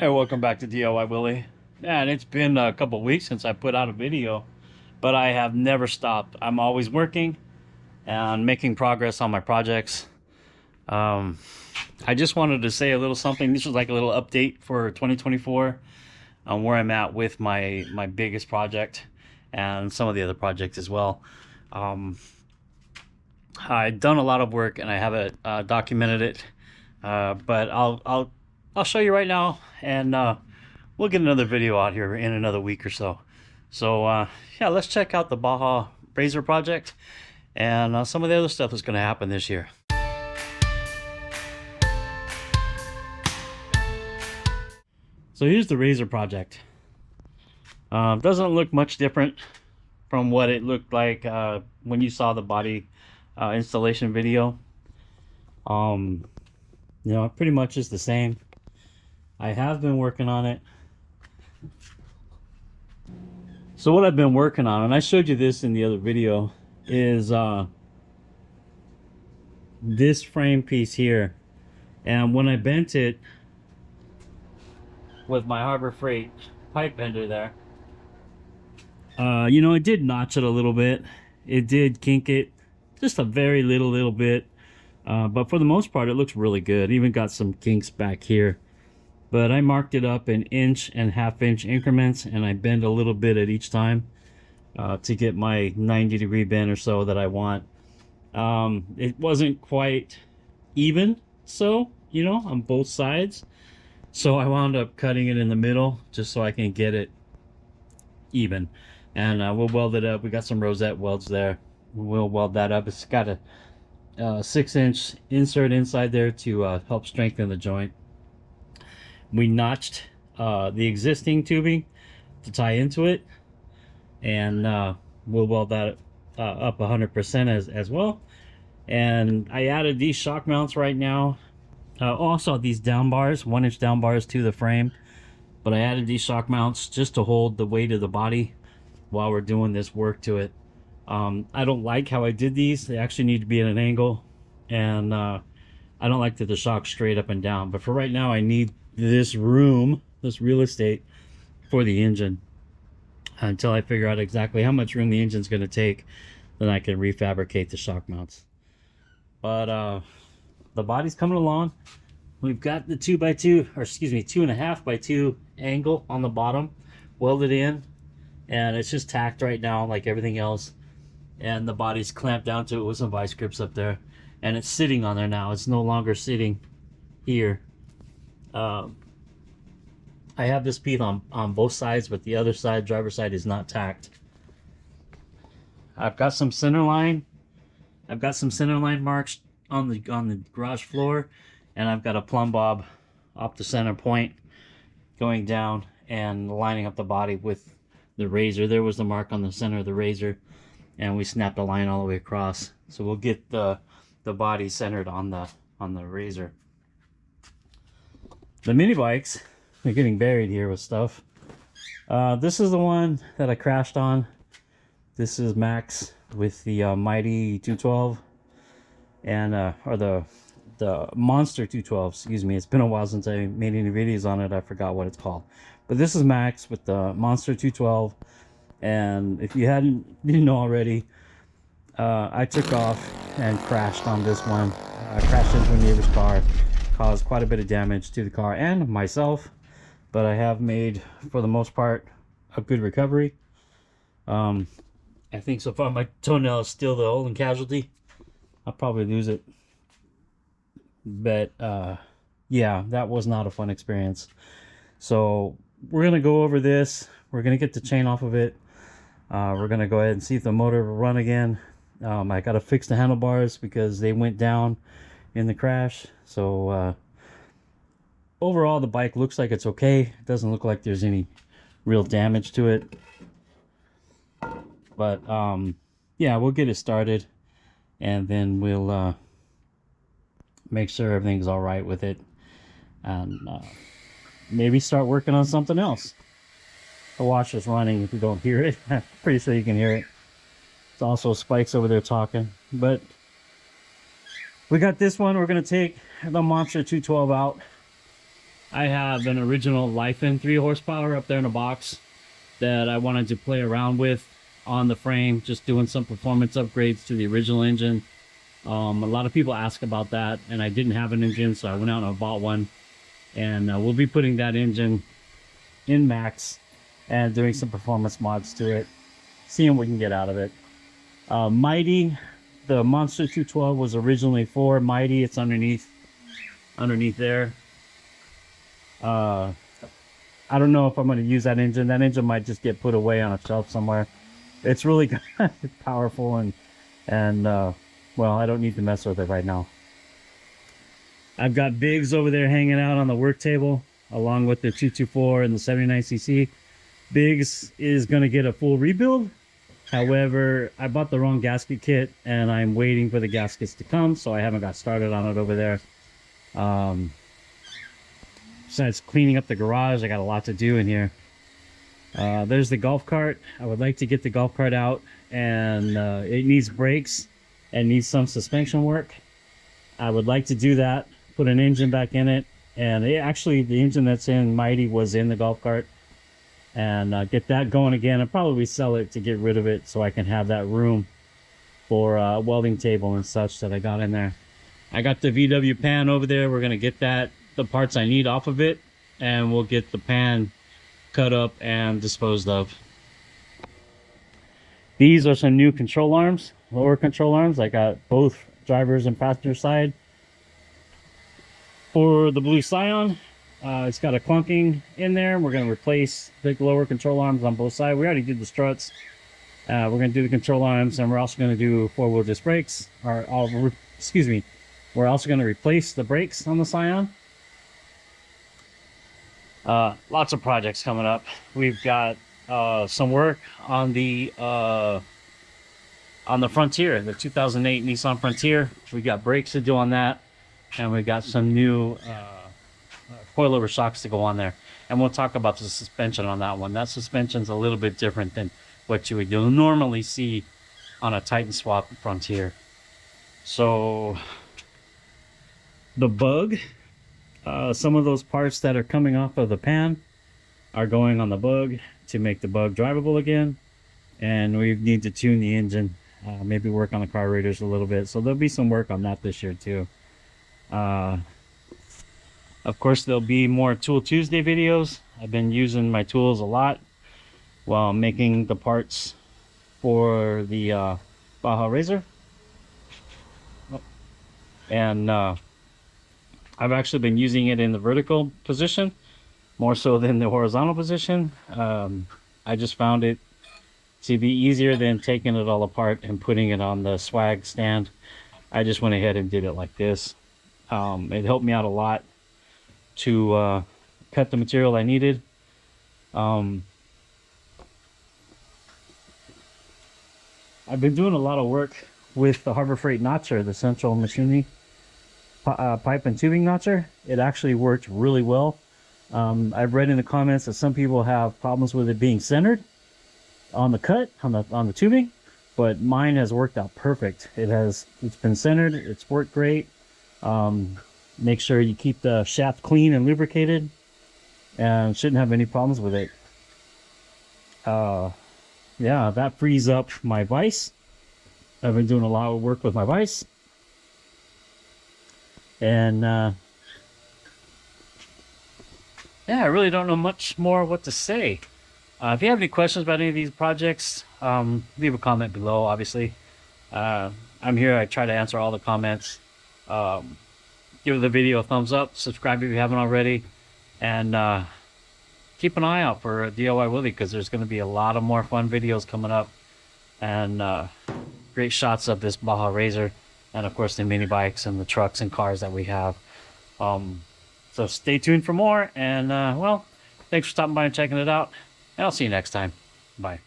Hey, welcome back to DIY Willie. And it's been a couple weeks since I put out a video, but I have never stopped. I'm always working and making progress on my projects. I just wanted to say a little something. This was like a little update for 2024 on where I'm at with my biggest project and some of the other projects as well. I've done a lot of work and I haven't documented it, but I'll show you right now, and we'll get another video out here in another week or so. So yeah, let's check out the BajaRZR project and some of the other stuff that's going to happen this year. So here's the RZR project. Doesn't look much different from what it looked like when you saw the body installation video. You know, it pretty much is the same. I have been working on it. So what I've been working on, and I showed you this in the other video, is this frame piece here. And when I bent it with my Harbor Freight pipe bender there, you know, it did notch it a little bit. It did kink it just a very little bit. But for the most part, it looks really good. Even got some kinks back here. But I marked it up in 1 and 1/2 inch increments, and I bend a little bit at each time to get my 90-degree bend or so that I want. It wasn't quite even, so, you know, on both sides. So I wound up cutting it in the middle just so I can get it even. And we'll weld it up. We got some rosette welds there. We'll weld that up. It's got a 6-inch insert inside there to help strengthen the joint. We notched the existing tubing to tie into it, and we'll weld that up 100% as well. And I added these shock mounts right now. Also these down bars, 1-inch down bars to the frame, but I added these shock mounts just to hold the weight of the body while we're doing this work to it. I don't like how I did these. They actually need to be at an angle, and I don't like that the shock straight up and down. But for right now, I need this room, this real estate for the engine until I figure out exactly how much room the engine's going to take. Then I can refabricate the shock mounts. But the body's coming along. We've got the 2x2, or excuse me, 2.5x2 angle on the bottom welded in, and it's just tacked right now like everything else. And the body's clamped down to it with some vice grips up there, and it's sitting on there now. It's no longer sitting here. I have this piece on both sides, but the other side, driver's side, is not tacked. I've got some center line. I've got some center line marks on the garage floor, and I've got a plumb bob off the center point going down and lining up the body with the RZR. There was the mark on the center of the RZR, and we snapped a line all the way across. So we'll get the body centered on the RZR. The mini bikes are getting buried here with stuff. This is the one that I crashed on. This is Max with the Mighty 212 and or the Monster 212. Excuse me. It's been a while since I made any videos on it. I forgot what it's called. But this is Max with the Monster 212. And if you didn't know already, I took off and crashed on this one. I crashed into a neighbor's car, caused quite a bit of damage to the car and myself, but I have made, for the most part, a good recovery. I think so far my toenail is still the only casualty. I'll probably lose it, but yeah, that was not a fun experience. So we're gonna go over this. We're gonna get the chain off of it. We're gonna go ahead and see if the motor will run again. I gotta fix the handlebars because they went down in the crash. So overall, the bike looks like it's okay. It doesn't look like there's any real damage to it. But yeah, we'll get it started, and then we'll make sure everything's all right with it, and maybe start working on something else. The washer's running if you don't hear it. I'm pretty sure you can hear it. It's also Spike's over there talking. But we got this one. We're going to take the Monster 212 out. I have an original Lifen 3 horsepower up there in a box that I wanted to play around with on the frame, just doing some performance upgrades to the original engine. A lot of people ask about that, and I didn't have an engine, so I went out and I bought one. And we'll be putting that engine in max and doing some performance mods to it, seeing what we can get out of it. Mighty, the Monster 212 was originally for Mighty. It's underneath there. I don't know if I'm going to use that engine. That engine might just get put away on a shelf somewhere. It's really powerful, and well, I don't need to mess with it right now. I've got Biggs over there hanging out on the work table, along with the 224 and the 79cc. Biggs is going to get a full rebuild. However, I bought the wrong gasket kit, and I'm waiting for the gaskets to come, so I haven't got started on it over there. Besides cleaning up the garage, I got a lot to do in here. There's the golf cart. I would like to get the golf cart out, and it needs brakes and needs some suspension work. I would like to do that, put an engine back in it, and actually the engine that's in Mighty was in the golf cart, and get that going again, and probably sell it to get rid of it so I can have that room for a welding table and such that I got in there. I got the VW pan over there. We're going to get the parts I need off of it, and we'll get the pan cut up and disposed of. These are some new control arms, lower control arms. I got both drivers and passenger side for the blue Scion. It's got a clunking in there. We're going to replace the lower control arms on both sides. We already did the struts. We're going to do the control arms, and we're also going to do four-wheel disc brakes. Excuse me. We're also going to replace the brakes on the Scion. Lots of projects coming up. We've got some work on the Frontier, the 2008 Nissan Frontier. We got brakes to do on that, and we got some new coilover shocks to go on there. And we'll talk about the suspension on that one. That suspension's a little bit different than what you would normally see on a Titan Swap Frontier. So the bug, some of those parts that are coming off of the pan are going on the bug to make the bug drivable again, and we need to tune the engine, maybe work on the carburetors a little bit. So there'll be some work on that this year too. Of course, there'll be more Tool Tuesday videos. I've been using my tools a lot while making the parts for the BajaRZR. And I've actually been using it in the vertical position more so than the horizontal position. I just found it to be easier than taking it all apart and putting it on the swag stand. I just went ahead and did it like this. It helped me out a lot to cut the material I needed. I've been doing a lot of work with the Harbor Freight notcher, the central machining pipe and tubing notcher. It actually worked really well. I've read in the comments that some people have problems with it being centered on the cut, on the tubing, but mine has worked out perfect. It's been centered, it's worked great. Make sure you keep the shaft clean and lubricated, and shouldn't have any problems with it. Yeah, that frees up my vise. I've been doing a lot of work with my vise, and yeah, I really don't know much more what to say. If you have any questions about any of these projects, leave a comment below. Obviously, I'm here. I try to answer all the comments. Give the video a thumbs up, subscribe if you haven't already, and keep an eye out for DIYWILLY, because there's going to be a lot of more fun videos coming up, and great shots of this BajaRZR, and of course the mini bikes and the trucks and cars that we have. So stay tuned for more, and well, thanks for stopping by and checking it out, and I'll see you next time. Bye.